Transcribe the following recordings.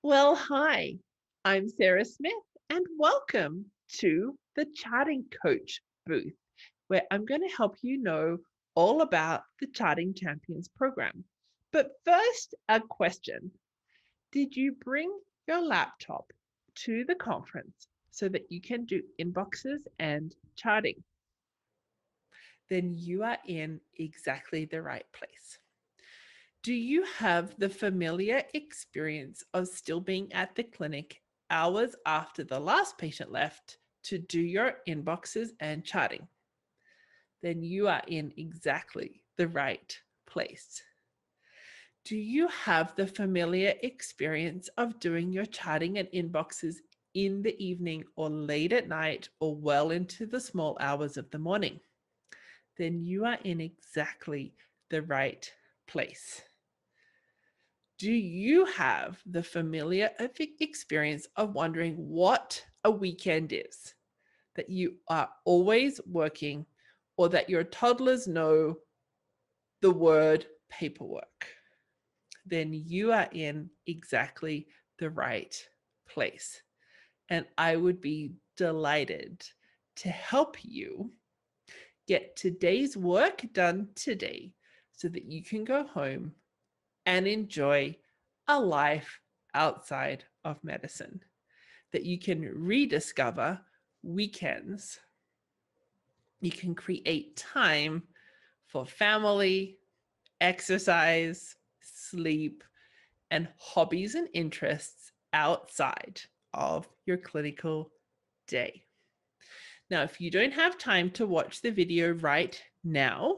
Hi, I'm Sarah Smith, and welcome to the Charting Coach booth, where I'm going to help you know all about the Charting Champions program. But first, a question. Did you bring your laptop to the conference so that you can do inboxes and charting? Then you are in exactly the right place. Do you have the familiar experience of still being at the clinic hours after the last patient left to do your inboxes and charting? Then you are in exactly the right place. Do you have the familiar experience of doing your charting and inboxes in the evening or late at night or well into the small hours of the morning? Then you are in exactly the right place. Do you have the familiar experience of wondering what a weekend is? That you are always working or that your toddlers know the word paperwork? Then you are in exactly the right place. And I would be delighted to help you get today's work done today so that you can go home and enjoy a life outside of medicine, that you can rediscover weekends. You can create time for family, exercise, sleep, and hobbies and interests outside of your clinical day. Now, if you don't have time to watch the video right now,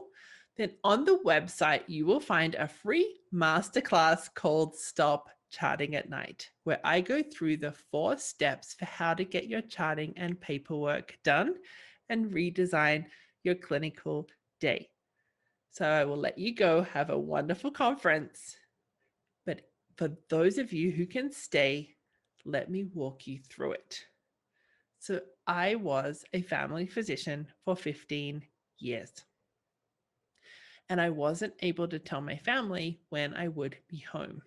then on the website, you will find a free masterclass called Stop Charting at Night, where I go through the 4 steps for how to get your charting and paperwork done and redesign your clinical day. So I will let you go. Have a wonderful conference. But for those of you who can stay, let me walk you through it. So I was a family physician for 15 years. And I wasn't able to tell my family when I would be home.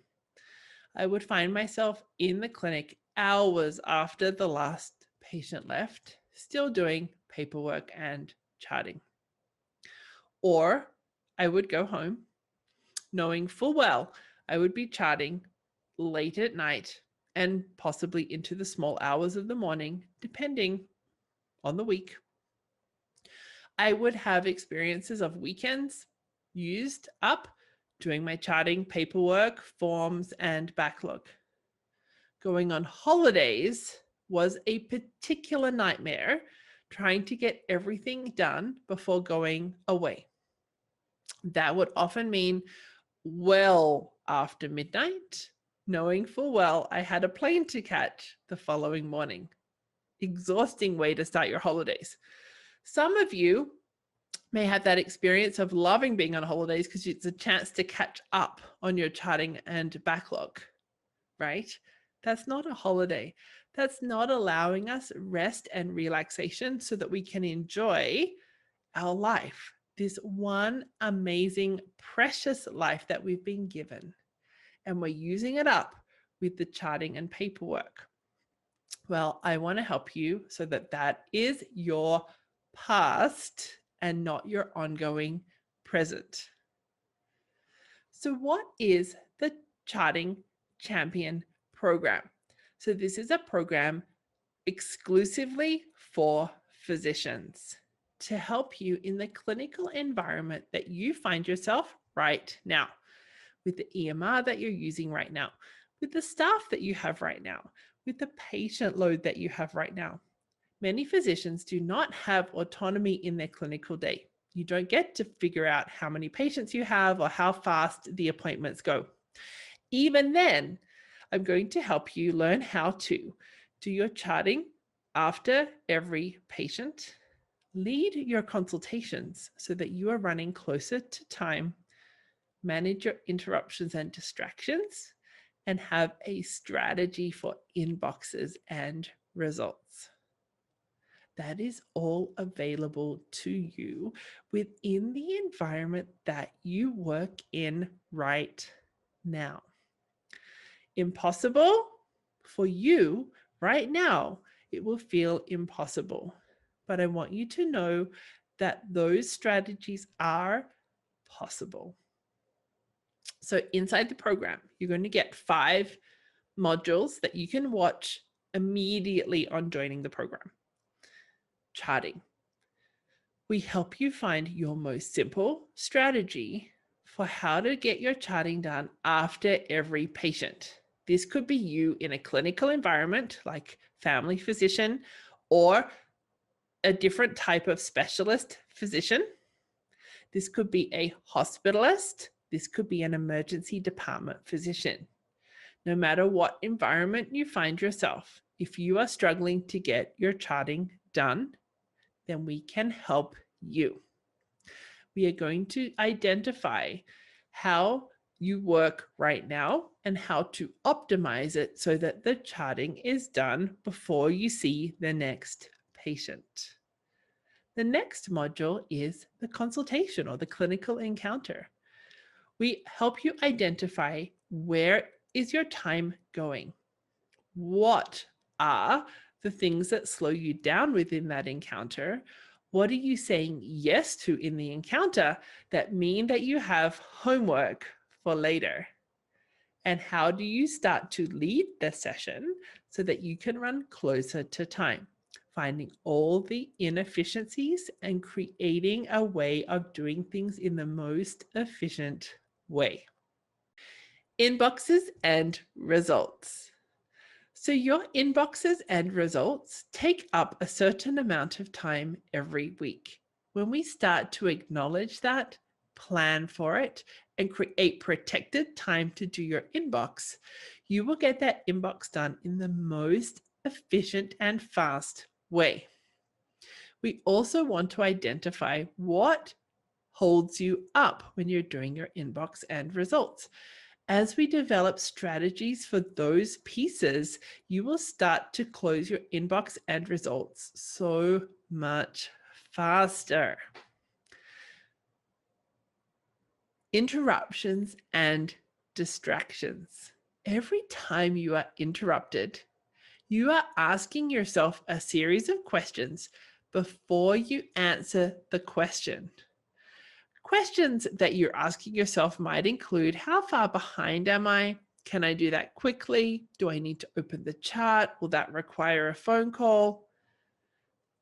I would find myself in the clinic hours after the last patient left, still doing paperwork and charting. Or I would go home knowing full well I would be charting late at night and possibly into the small hours of the morning, depending on the week. I would have experiences of weekends used up doing my charting, paperwork, forms, and backlog. Going on holidays was a particular nightmare, trying to get everything done before going away. That would often mean well after midnight, knowing full well I had a plane to catch the following morning. Exhausting way to start your holidays. Some of you may have that experience of loving being on holidays because it's a chance to catch up on your charting and backlog, right? That's not a holiday. That's not allowing us rest and relaxation so that we can enjoy our life, this one amazing, precious life that we've been given. And we're using it up with the charting and paperwork. Well, I want to help you so that that is your past and not your ongoing present. So, what is the Charting Champion program? So, this is a program exclusively for physicians to help you in the clinical environment that you find yourself right now, with the EMR that you're using right now, with the staff that you have right now, with the patient load that you have right now. Many physicians do not have autonomy in their clinical day. You don't get to figure out how many patients you have or how fast the appointments go. Even then, I'm going to help you learn how to do your charting after every patient, lead your consultations so that you are running closer to time, manage your interruptions and distractions, and have a strategy for inboxes and results. That is all available to you within the environment that you work in right now. Impossible? For you, right now, it will feel impossible. But I want you to know that those strategies are possible. So inside the program, you're going to get 5 modules that you can watch immediately on joining the program. Charting. We help you find your most simple strategy for how to get your charting done after every patient. This could be you in a clinical environment like family physician or a different type of specialist physician. This could be a hospitalist. This could be an emergency department physician. No matter what environment you find yourself, if you are struggling to get your charting done, then we can help you. We are going to identify how you work right now and how to optimize it so that the charting is done before you see the next patient. The next module is the consultation or the clinical encounter. We help you identify where is your time going? What are the things that slow you down within that encounter? What are you saying yes to in the encounter that mean that you have homework for later? And how do you start to lead the session so that you can run closer to time? Finding all the inefficiencies and creating a way of doing things in the most efficient way. Inboxes and results. So your inboxes and results take up a certain amount of time every week. When we start to acknowledge that, plan for it, and create protected time to do your inbox, you will get that inbox done in the most efficient and fast way. We also want to identify what holds you up when you're doing your inbox and results. As we develop strategies for those pieces, you will start to close your inbox and results so much faster. Interruptions and distractions. Every time you are interrupted, you are asking yourself a series of questions before you answer the question. Questions that you're asking yourself might include, how far behind am I? Can I do that quickly? Do I need to open the chart? Will that require a phone call?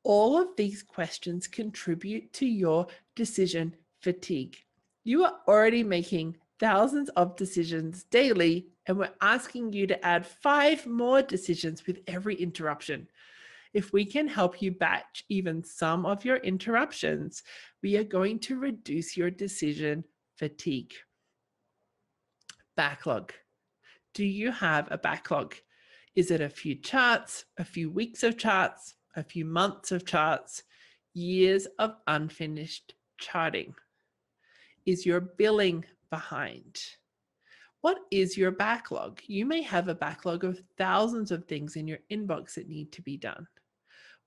All of these questions contribute to your decision fatigue. You are already making thousands of decisions daily, and we're asking you to add 5 more decisions with every interruption. If we can help you batch even some of your interruptions, we are going to reduce your decision fatigue. Backlog. Do you have a backlog? Is it a few charts, a few weeks of charts, a few months of charts, years of unfinished charting? Is your billing behind? What is your backlog? You may have a backlog of thousands of things in your inbox that need to be done.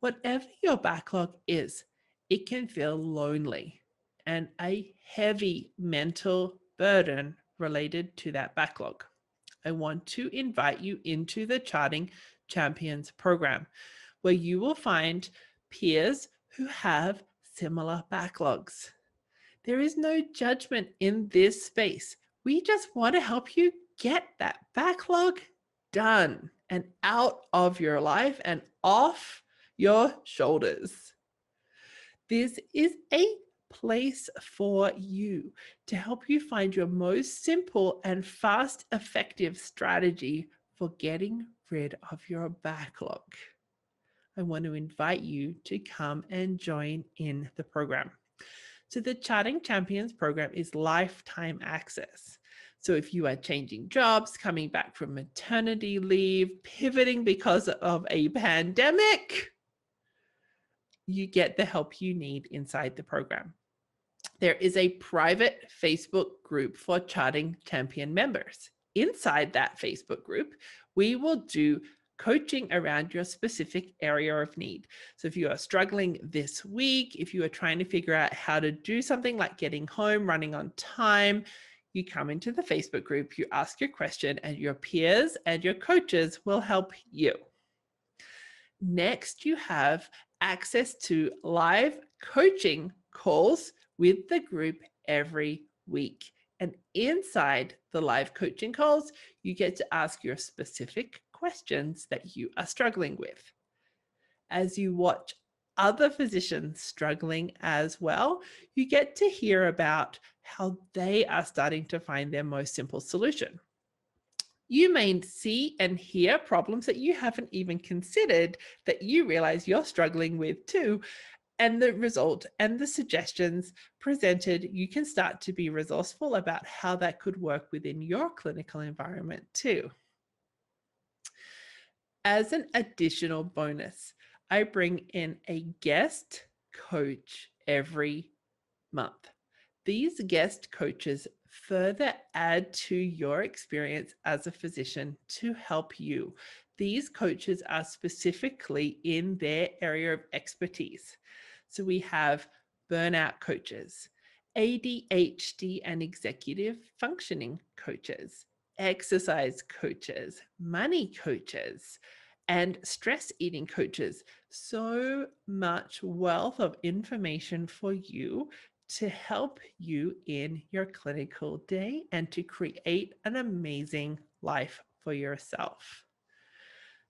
Whatever your backlog is, it can feel lonely and a heavy mental burden related to that backlog. I want to invite you into the Charting Champions program, where you will find peers who have similar backlogs. There is no judgment in this space. We just want to help you get that backlog done and out of your life and off your shoulders. This is a place for you to help you find your most simple and fast, effective strategy for getting rid of your backlog. I want to invite you to come and join in the program. So the Charting Champions program is lifetime access. So if you are changing jobs, coming back from maternity leave, pivoting because of a pandemic, you get the help you need inside the program. There is a private Facebook group for Charting Champion members. Inside that Facebook group, we will do coaching around your specific area of need. So if you are struggling this week, if you are trying to figure out how to do something like getting home, running on time, You come into the Facebook group, you ask your question, and your peers and your coaches will help you. Next, you have access to live coaching calls with the group every week. And inside the live coaching calls, you get to ask your specific questions that you are struggling with. As you watch other physicians struggling as well, you get to hear about how they are starting to find their most simple solution. You may see and hear problems that you haven't even considered that you realize you're struggling with too. And the result and the suggestions presented, you can start to be resourceful about how that could work within your clinical environment too. As an additional bonus, I bring in a guest coach every month. These guest coaches further add to your experience as a physician to help you. These coaches are specifically in their area of expertise. So we have burnout coaches, ADHD and executive functioning coaches, exercise coaches, money coaches, and stress eating coaches. So much wealth of information for you to help you in your clinical day and to create an amazing life for yourself.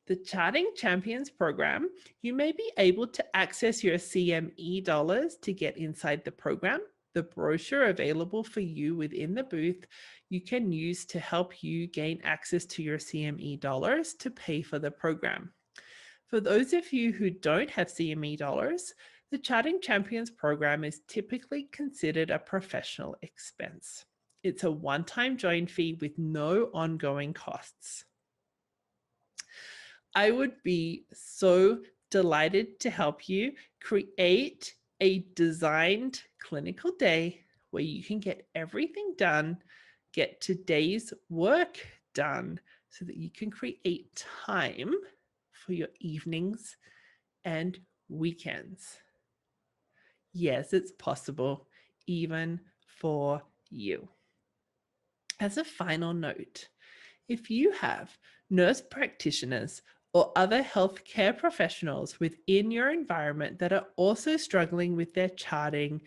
The Charting Champions program, you may be able to access your CME dollars to get inside the program. The brochure available for you within the booth, you can use to help you gain access to your CME dollars to pay for the program. For those of you who don't have CME dollars, the Charting Champions program is typically considered a professional expense. It's a one-time join fee with no ongoing costs. I would be so delighted to help you create a designed clinical day where you can get everything done, get today's work done so that you can create time for your evenings and weekends. Yes, it's possible, even for you. As a final note, if you have nurse practitioners or other healthcare professionals within your environment that are also struggling with their charting,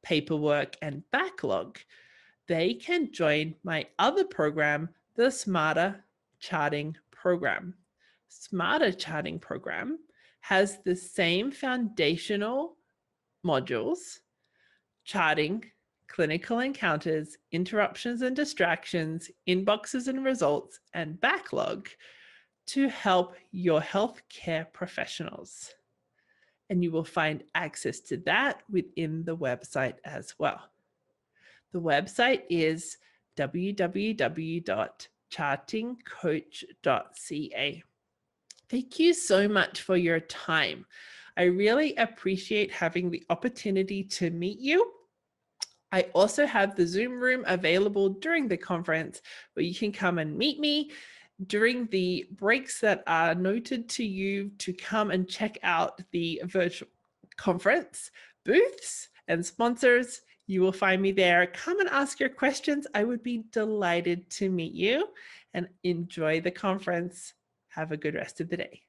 paperwork, and backlog, they can join my other program, the Smarter Charting Program. Smarter Charting Program has the same foundational modules, charting, clinical encounters, interruptions and distractions, inboxes and results, and backlog to help your healthcare professionals. And you will find access to that within the website as well. The website is www.chartingcoach.ca. Thank you so much for your time. I really appreciate having the opportunity to meet you. I also have the Zoom room available during the conference where you can come and meet me during the breaks that are noted to you to come and check out the virtual conference booths and sponsors. You will find me there. Come and ask your questions. I would be delighted to meet you and enjoy the conference. Have a good rest of the day.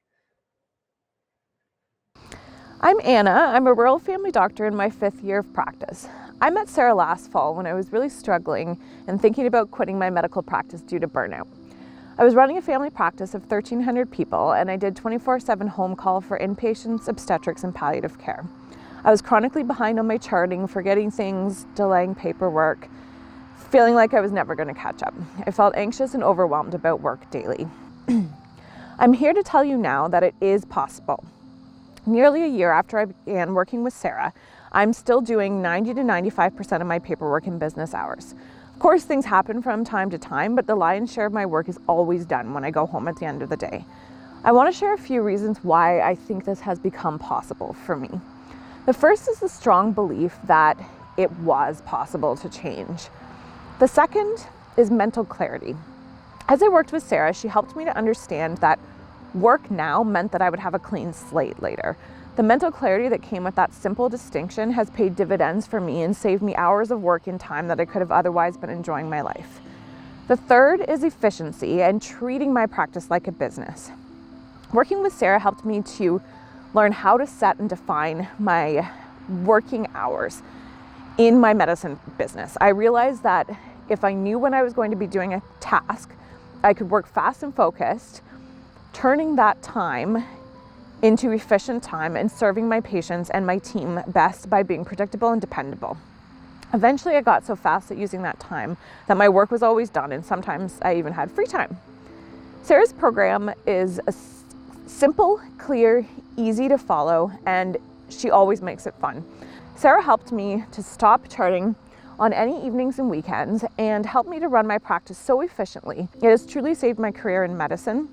I'm Anna. I'm a rural family doctor in my 5th year of practice. I met Sarah last fall when I was really struggling and thinking about quitting my medical practice due to burnout. I was running a family practice of 1,300 people and I did 24/7 home call for inpatients, obstetrics, and palliative care. I was chronically behind on my charting, forgetting things, delaying paperwork, feeling like I was never going to catch up. I felt anxious and overwhelmed about work daily. I'm here to tell you now that it is possible. Nearly a year after I began working with Sarah, I'm still doing 90 to 95% of my paperwork in business hours. Of course, things happen from time to time, but the lion's share of my work is always done when I go home at the end of the day. I want to share a few reasons why I think this has become possible for me. The first is the strong belief that it was possible to change. The second is mental clarity. As I worked with Sarah, she helped me to understand that work now meant that I would have a clean slate later. The mental clarity that came with that simple distinction has paid dividends for me and saved me hours of work and time that I could have otherwise been enjoying my life. The third is efficiency and treating my practice like a business. Working with Sarah helped me to learn how to set and define my working hours in my medicine business. I realized that if I knew when I was going to be doing a task, I could work fast and focused, turning that time into efficient time and serving my patients and my team best by being predictable and dependable. Eventually, I got so fast at using that time that my work was always done, and sometimes I even had free time. Sarah's program is a simple, clear, easy to follow, and she always makes it fun. Sarah helped me to stop charting on any evenings and weekends and helped me to run my practice so efficiently. It has truly saved my career in medicine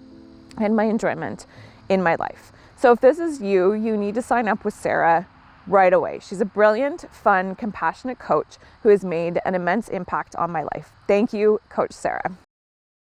and my enjoyment in my life. So if this is you, you need to sign up with Sarah right away. She's a brilliant, fun, compassionate coach who has made an immense impact on my life. Thank you, Coach Sarah.